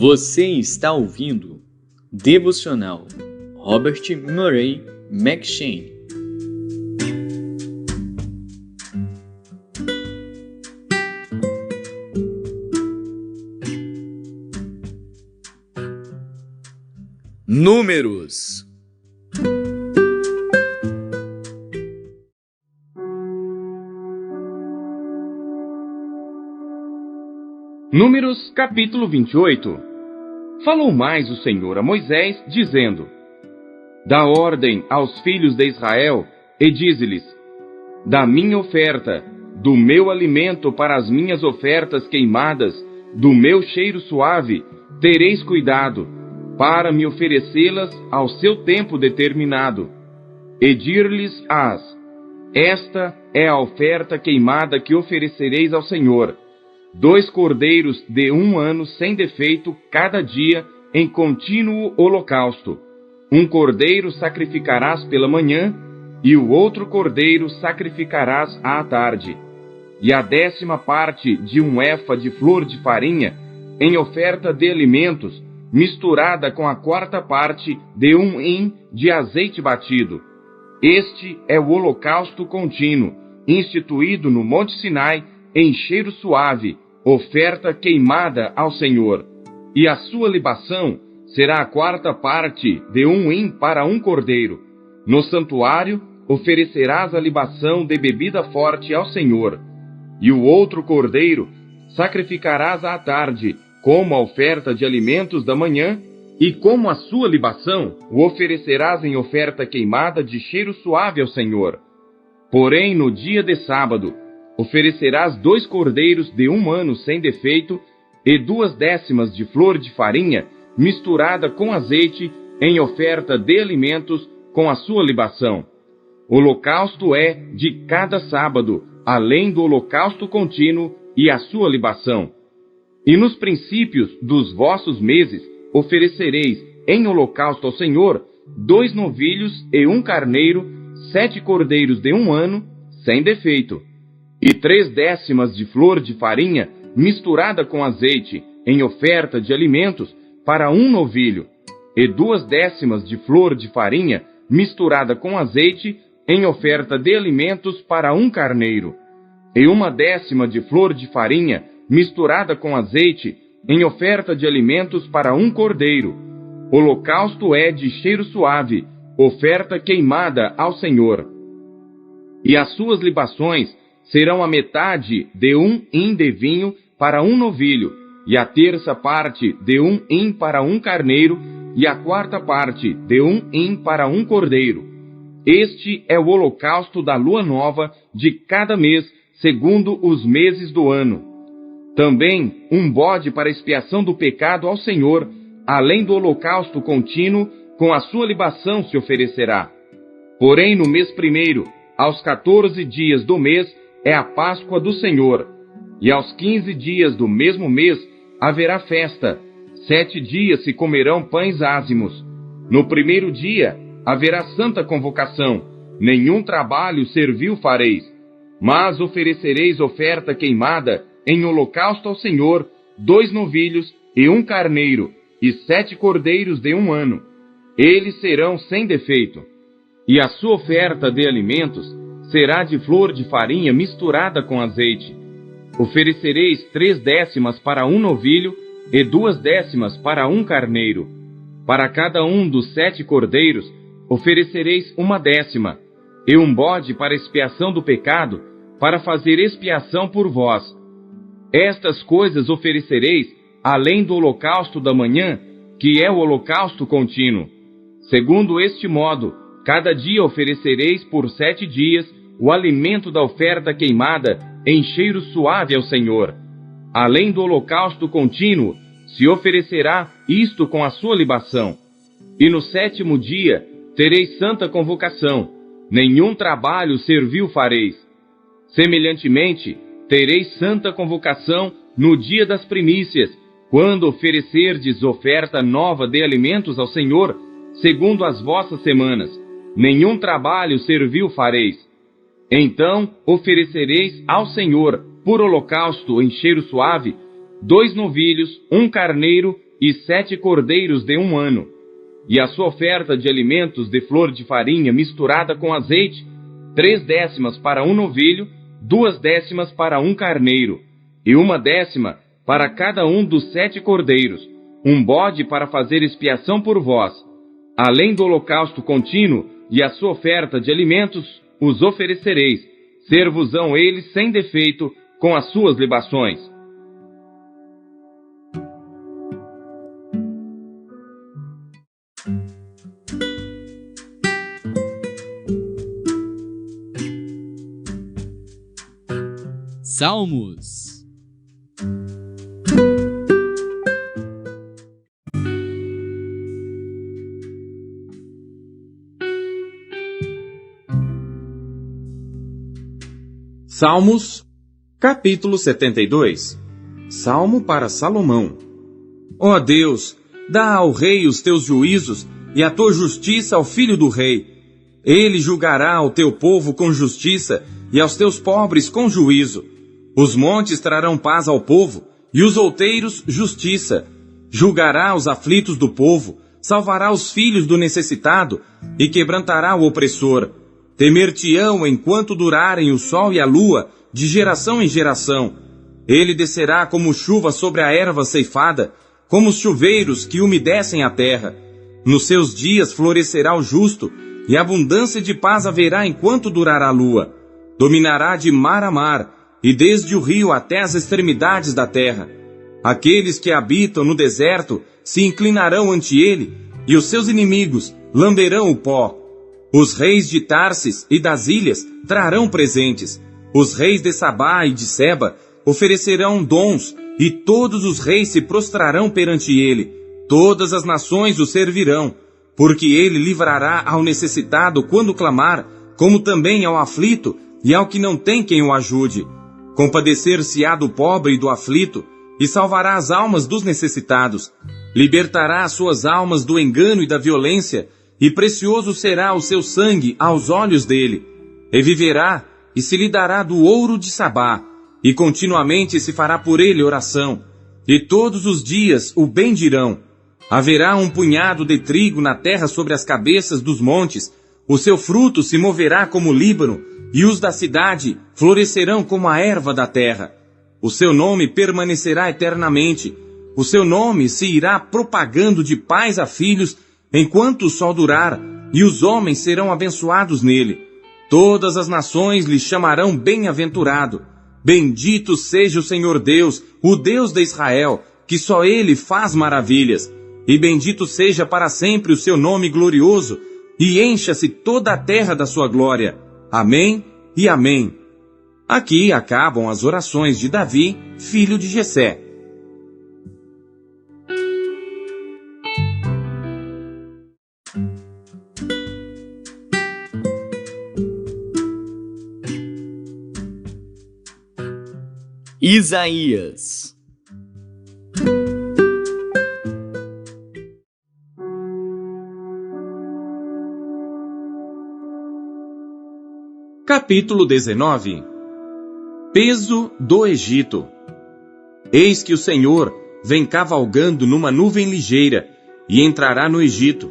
Você está ouvindo Devocional Robert Murray M'Cheyne. Números. Números capítulo 28. Falou mais o Senhor a Moisés, dizendo: Dá ordem aos filhos de Israel e dize-lhes: Da minha oferta, do meu alimento para as minhas ofertas queimadas, do meu cheiro suave, tereis cuidado, para me oferecê-las ao seu tempo determinado. E dir-lhes-ás: Esta é a oferta queimada que oferecereis ao Senhor: 2 cordeiros de 1 ano sem defeito cada dia em contínuo holocausto. 1 cordeiro sacrificarás pela manhã, e o outro cordeiro sacrificarás à tarde. E a 10ª parte de 1 efa de flor de farinha, em oferta de alimentos, misturada com a 4ª parte de 1 hin de azeite batido. Este é o holocausto contínuo, instituído no Monte Sinai, em cheiro suave, oferta queimada ao Senhor. E a sua libação será a 4ª parte de 1 hin para 1 cordeiro. No santuário oferecerás a libação de bebida forte ao Senhor. E o outro cordeiro sacrificarás à tarde, como a oferta de alimentos da manhã, e como a sua libação o oferecerás em oferta queimada de cheiro suave ao Senhor. Porém, no dia de sábado, oferecerás 2 cordeiros de 1 ano sem defeito e 2/10 de flor de farinha misturada com azeite em oferta de alimentos com a sua libação. Holocausto é de cada sábado, além do holocausto contínuo e a sua libação. E nos princípios dos vossos meses oferecereis em holocausto ao Senhor 2 novilhos e 1 carneiro, 7 cordeiros de 1 ano sem defeito, e 3/10 de flor de farinha misturada com azeite em oferta de alimentos para 1 novilho, e 2/10 de flor de farinha misturada com azeite em oferta de alimentos para 1 carneiro, e 1/10 de flor de farinha misturada com azeite em oferta de alimentos para 1 cordeiro. Holocausto é de cheiro suave, oferta queimada ao Senhor. E as suas libações serão a metade de 1 hin de vinho para 1 novilho, e a 1/3 parte de 1 hin para 1 carneiro, e a 4ª parte de 1 hin para 1 cordeiro. Este é o holocausto da lua nova de cada mês, segundo os meses do ano. Também 1 bode para expiação do pecado ao Senhor, além do holocausto contínuo, com a sua libação se oferecerá. Porém, no mês primeiro, aos 14 dias do mês, é a Páscoa do Senhor, e aos 15 dias do mesmo mês haverá festa. 7 dias se comerão pães ázimos. No primeiro dia haverá santa convocação, nenhum trabalho servil fareis, mas oferecereis oferta queimada em holocausto ao Senhor, 2 novilhos e 1 carneiro, e 7 cordeiros de 1 ano. Eles serão sem defeito. E a sua oferta de alimentos será de flor de farinha misturada com azeite. Oferecereis 3/10 para 1 novilho e 2/10 para 1 carneiro. Para cada um dos 7 cordeiros oferecereis 1/10, e 1 bode para expiação do pecado, para fazer expiação por vós. Estas coisas oferecereis além do holocausto da manhã, que é o holocausto contínuo. Segundo este modo, cada dia oferecereis por 7 dias o alimento da oferta queimada em cheiro suave ao Senhor. Além do holocausto contínuo, se oferecerá isto com a sua libação. E no 7º dia tereis santa convocação, nenhum trabalho servil fareis. Semelhantemente, tereis santa convocação no dia das primícias, quando oferecerdes oferta nova de alimentos ao Senhor, segundo as vossas semanas. Nenhum trabalho servil fareis. Então oferecereis ao Senhor, por holocausto em cheiro suave, 2 novilhos, 1 carneiro e 7 cordeiros de 1 ano. E a sua oferta de alimentos de flor de farinha misturada com azeite, 3/10 para 1 novilho, 2/10 para 1 carneiro, e 1/10 para cada um dos 7 cordeiros, um bode para fazer expiação por vós. Além do holocausto contínuo e a sua oferta de alimentos, os oferecereis, ser-vos-ão eles sem defeito com as suas libações. Salmos. Salmos, capítulo 72. Salmo para Salomão. Ó Deus, dá ao rei os teus juízos e a tua justiça ao filho do rei. Ele julgará ao teu povo com justiça e aos teus pobres com juízo. Os montes trarão paz ao povo e os outeiros justiça. Julgará os aflitos do povo, salvará os filhos do necessitado e quebrantará o opressor. Temer-te-ão enquanto durarem o sol e a lua, de geração em geração. Ele descerá como chuva sobre a erva ceifada, como os chuveiros que umedecem a terra. Nos seus dias florescerá o justo, e abundância de paz haverá enquanto durar a lua. Dominará de mar a mar, e desde o rio até as extremidades da terra. Aqueles que habitam no deserto se inclinarão ante ele, e os seus inimigos lamberão o pó. Os reis de Tarsis e das ilhas trarão presentes. Os reis de Sabá e de Seba oferecerão dons, e todos os reis se prostrarão perante ele. Todas as nações o servirão, porque ele livrará ao necessitado quando clamar, como também ao aflito e ao que não tem quem o ajude. Compadecer-se-á do pobre e do aflito, e salvará as almas dos necessitados. Libertará as suas almas do engano e da violência, e precioso será o seu sangue aos olhos dele. Reviverá, e se lhe dará do ouro de Sabá, e continuamente se fará por ele oração, e todos os dias o bendirão. Haverá um punhado de trigo na terra sobre as cabeças dos montes, o seu fruto se moverá como o Líbano, e os da cidade florescerão como a erva da terra. O seu nome permanecerá eternamente, o seu nome se irá propagando de pais a filhos, enquanto o sol durar, e os homens serão abençoados nele. Todas as nações lhe chamarão bem-aventurado. Bendito seja o Senhor Deus, o Deus de Israel, que só ele faz maravilhas. E bendito seja para sempre o seu nome glorioso, e encha-se toda a terra da sua glória. Amém e amém. Aqui acabam as orações de Davi, filho de Jessé. Isaías. Capítulo 19. Peso do Egito. Eis que o Senhor vem cavalgando numa nuvem ligeira, e entrará no Egito,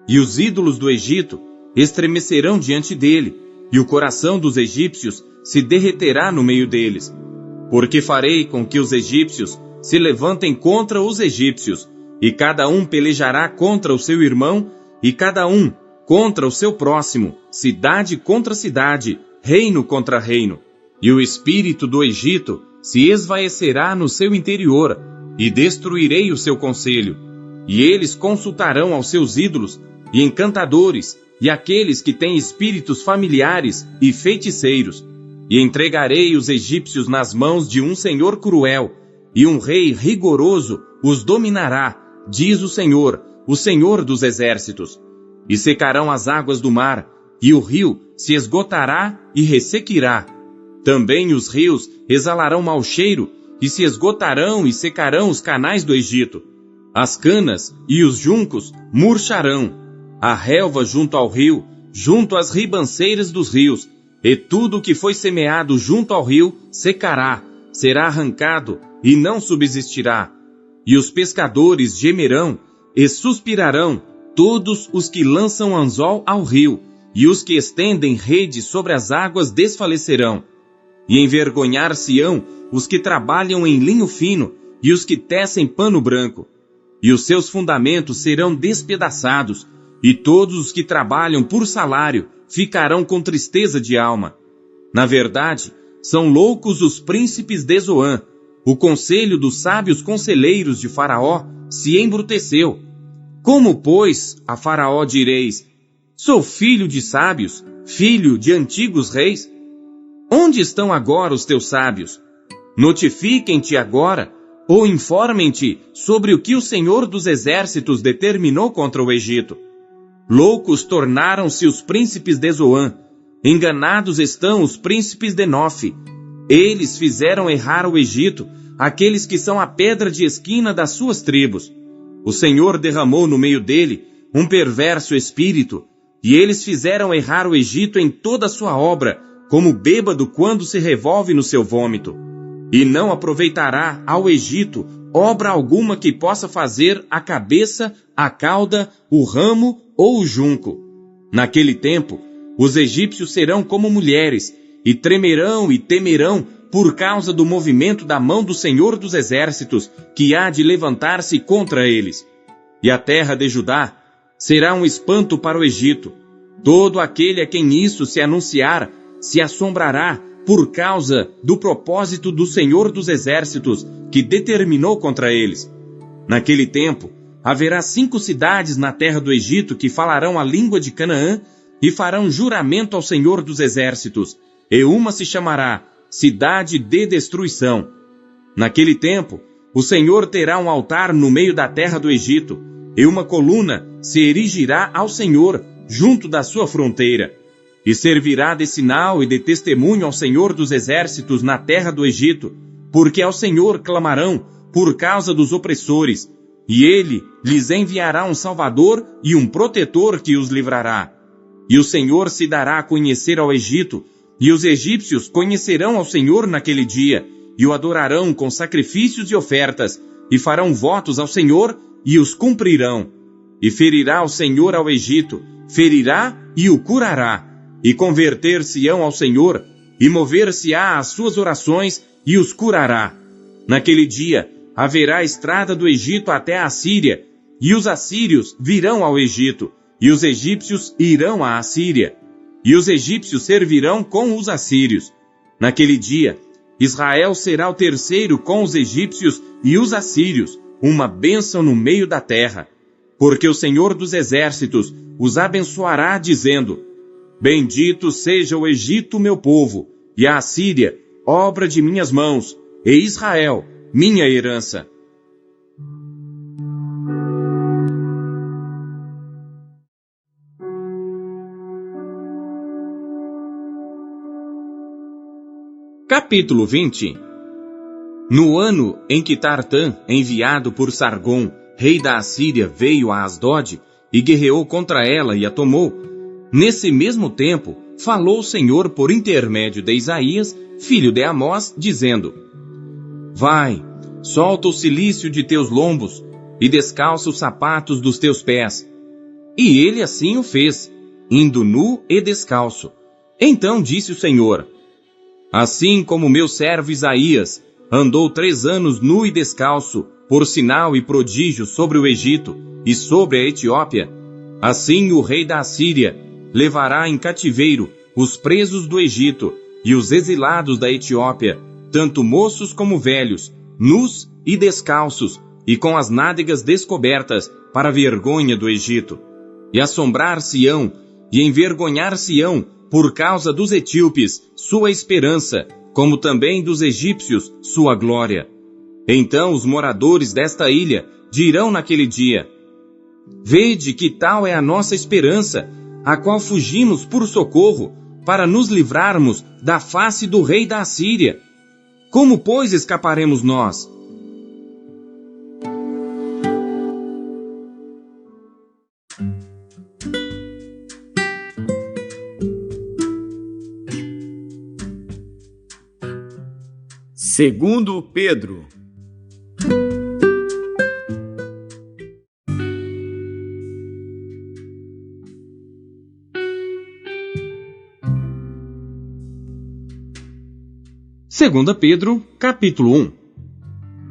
e os ídolos do Egito estremecerão diante dele, e o coração dos egípcios se derreterá no meio deles. Porque farei com que os egípcios se levantem contra os egípcios, e cada um pelejará contra o seu irmão, e cada um contra o seu próximo, cidade contra cidade, reino contra reino. E o espírito do Egito se esvaecerá no seu interior, e destruirei o seu conselho. E eles consultarão aos seus ídolos, e encantadores, e aqueles que têm espíritos familiares e feiticeiros. E entregarei os egípcios nas mãos de um senhor cruel, e um rei rigoroso os dominará, diz o Senhor dos exércitos. E secarão as águas do mar, e o rio se esgotará e ressequirá. Também os rios exalarão mau cheiro, e se esgotarão e secarão os canais do Egito. As canas e os juncos murcharão. A relva junto ao rio, junto às ribanceiras dos rios, e tudo o que foi semeado junto ao rio secará, será arrancado e não subsistirá. e os pescadores gemerão e suspirarão, todos os que lançam anzol ao rio, e os que estendem rede sobre as águas desfalecerão. E envergonhar-se-ão os que trabalham em linho fino, e os que tecem pano branco. E os seus fundamentos serão despedaçados, e todos os que trabalham por salário ficarão com tristeza de alma. Na verdade, são loucos os príncipes de Zoã. O conselho dos sábios conselheiros de Faraó se embruteceu. Como, pois, a Faraó direis: sou filho de sábios, filho de antigos reis? Onde estão agora os teus sábios? Notifiquem-te agora, ou informem-te sobre o que o Senhor dos Exércitos determinou contra o Egito. Loucos tornaram-se os príncipes de Zoã, enganados estão os príncipes de Nofe. Eles fizeram errar o Egito, aqueles que são a pedra de esquina das suas tribos. O Senhor derramou no meio dele um perverso espírito, e eles fizeram errar o Egito em toda a sua obra, como bêbado quando se revolve no seu vômito. E não aproveitará ao Egito obra alguma que possa fazer a cabeça, a cauda, o ramo ou o junco. Naquele tempo, os egípcios serão como mulheres, e tremerão e temerão por causa do movimento da mão do Senhor dos Exércitos, que há de levantar-se contra eles. E a terra de Judá será um espanto para o Egito. Todo aquele a quem isso se anunciar se assombrará por causa do propósito do Senhor dos Exércitos, que determinou contra eles. Naquele tempo, haverá 5 cidades na terra do Egito que falarão a língua de Canaã e farão juramento ao Senhor dos Exércitos, e uma se chamará Cidade de Destruição. Naquele tempo, o Senhor terá um altar no meio da terra do Egito, e uma coluna se erigirá ao Senhor junto da sua fronteira, e servirá de sinal e de testemunho ao Senhor dos Exércitos na terra do Egito, porque ao Senhor clamarão por causa dos opressores, e ele lhes enviará um Salvador e um protetor que os livrará. E o Senhor se dará a conhecer ao Egito, e os egípcios conhecerão ao Senhor naquele dia, e o adorarão com sacrifícios e ofertas, e farão votos ao Senhor, e os cumprirão. E ferirá o Senhor ao Egito, ferirá e o curará, e converter-se-ão ao Senhor, e mover-se-á às suas orações, e os curará. Naquele dia haverá estrada do Egito até a Assíria, e os assírios virão ao Egito, e os egípcios irão à Assíria, e os egípcios servirão com os assírios. Naquele dia, Israel será o terceiro com os egípcios e os assírios, uma bênção no meio da terra. Porque o Senhor dos Exércitos os abençoará, dizendo: bendito seja o Egito, meu povo, e a Assíria, obra de minhas mãos, e Israel, minha herança. Capítulo 20. No ano em que Tartã, enviado por Sargom, rei da Assíria, veio a Asdod e guerreou contra ela e a tomou, nesse mesmo tempo falou o Senhor por intermédio de Isaías, filho de Amós, dizendo: vai, solta o cilício de teus lombos e descalça os sapatos dos teus pés. E ele assim o fez, indo nu e descalço. Então disse o Senhor: assim como meu servo Isaías andou 3 anos nu e descalço, por sinal e prodígio sobre o Egito e sobre a Etiópia, assim o rei da Assíria levará em cativeiro os presos do Egito e os exilados da Etiópia, tanto moços como velhos, nus e descalços, e com as nádegas descobertas, para a vergonha do Egito. E assombrar-se-ão e envergonhar-se-ão por causa dos etíopes, sua esperança, como também dos egípcios, sua glória. Então os moradores desta ilha dirão naquele dia: vede que tal é a nossa esperança, a qual fugimos por socorro, para nos livrarmos da face do rei da Assíria. Como, pois, escaparemos nós? Segundo Pedro. 2 Pedro, capítulo 1.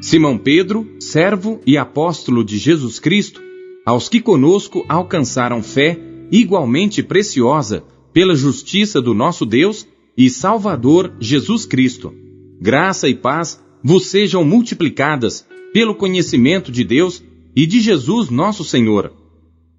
Simão Pedro, servo e apóstolo de Jesus Cristo, aos que conosco alcançaram fé igualmente preciosa pela justiça do nosso Deus e Salvador Jesus Cristo. Graça e paz vos sejam multiplicadas pelo conhecimento de Deus e de Jesus nosso Senhor,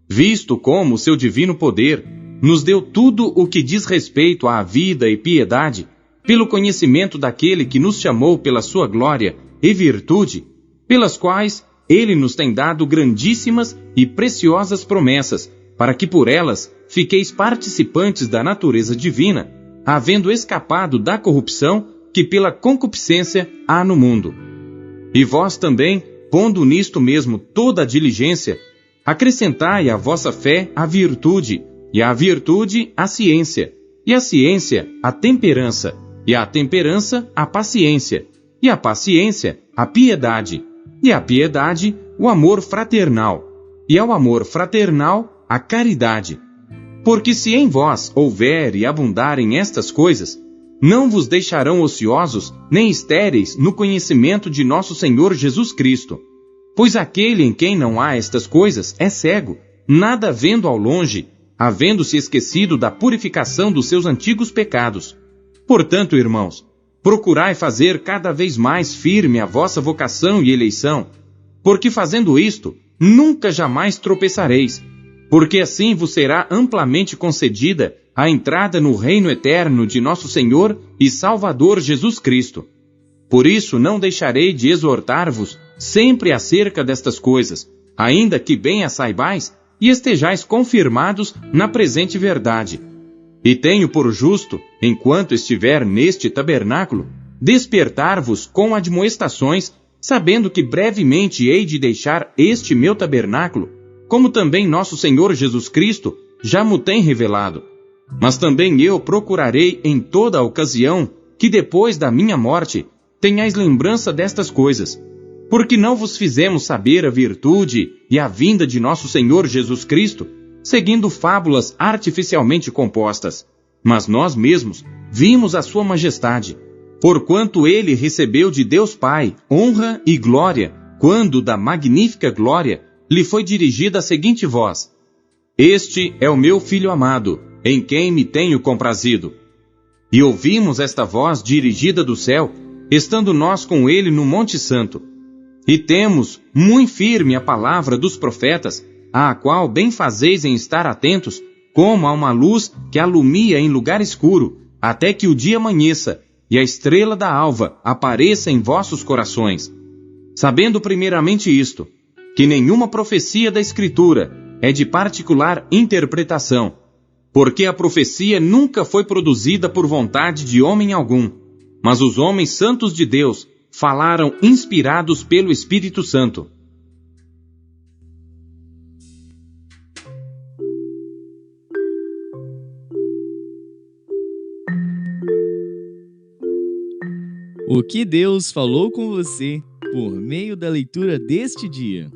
visto como o seu divino poder nos deu tudo o que diz respeito à vida e piedade, pelo conhecimento daquele que nos chamou pela sua glória e virtude, pelas quais ele nos tem dado grandíssimas e preciosas promessas, para que por elas fiqueis participantes da natureza divina, havendo escapado da corrupção que pela concupiscência há no mundo. E vós também, pondo nisto mesmo toda a diligência, acrescentai à vossa fé a virtude, e à virtude a ciência, e a ciência a temperança, e a temperança a paciência, e a paciência a piedade, e a piedade o amor fraternal, e ao amor fraternal a caridade. Porque se em vós houver e abundarem estas coisas, não vos deixarão ociosos nem estéreis no conhecimento de nosso Senhor Jesus Cristo. Pois aquele em quem não há estas coisas é cego, nada vendo ao longe, havendo-se esquecido da purificação dos seus antigos pecados. Portanto, irmãos, procurai fazer cada vez mais firme a vossa vocação e eleição, porque fazendo isto, nunca jamais tropeçareis, porque assim vos será amplamente concedida a entrada no reino eterno de nosso Senhor e Salvador Jesus Cristo. Por isso não deixarei de exortar-vos sempre acerca destas coisas, ainda que bem as saibais e estejais confirmados na presente verdade. E tenho por justo, enquanto estiver neste tabernáculo, despertar-vos com admoestações, sabendo que brevemente hei de deixar este meu tabernáculo, como também nosso Senhor Jesus Cristo já mo tem revelado. Mas também eu procurarei em toda a ocasião que depois da minha morte tenhais lembrança destas coisas, porque não vos fizemos saber a virtude e a vinda de nosso Senhor Jesus Cristo, seguindo fábulas artificialmente compostas, mas nós mesmos vimos a sua majestade, porquanto ele recebeu de Deus Pai honra e glória, quando da magnífica glória lhe foi dirigida a seguinte voz: Este é o meu Filho amado, em quem me tenho comprazido. E ouvimos esta voz dirigida do céu, estando nós com ele no Monte Santo. E temos muito firme a palavra dos profetas, à qual bem fazeis em estar atentos, como a uma luz que alumia em lugar escuro, até que o dia amanheça, e a estrela da alva apareça em vossos corações. Sabendo primeiramente isto, que nenhuma profecia da Escritura é de particular interpretação, porque a profecia nunca foi produzida por vontade de homem algum, mas os homens santos de Deus falaram inspirados pelo Espírito Santo. O que Deus falou com você por meio da leitura deste dia?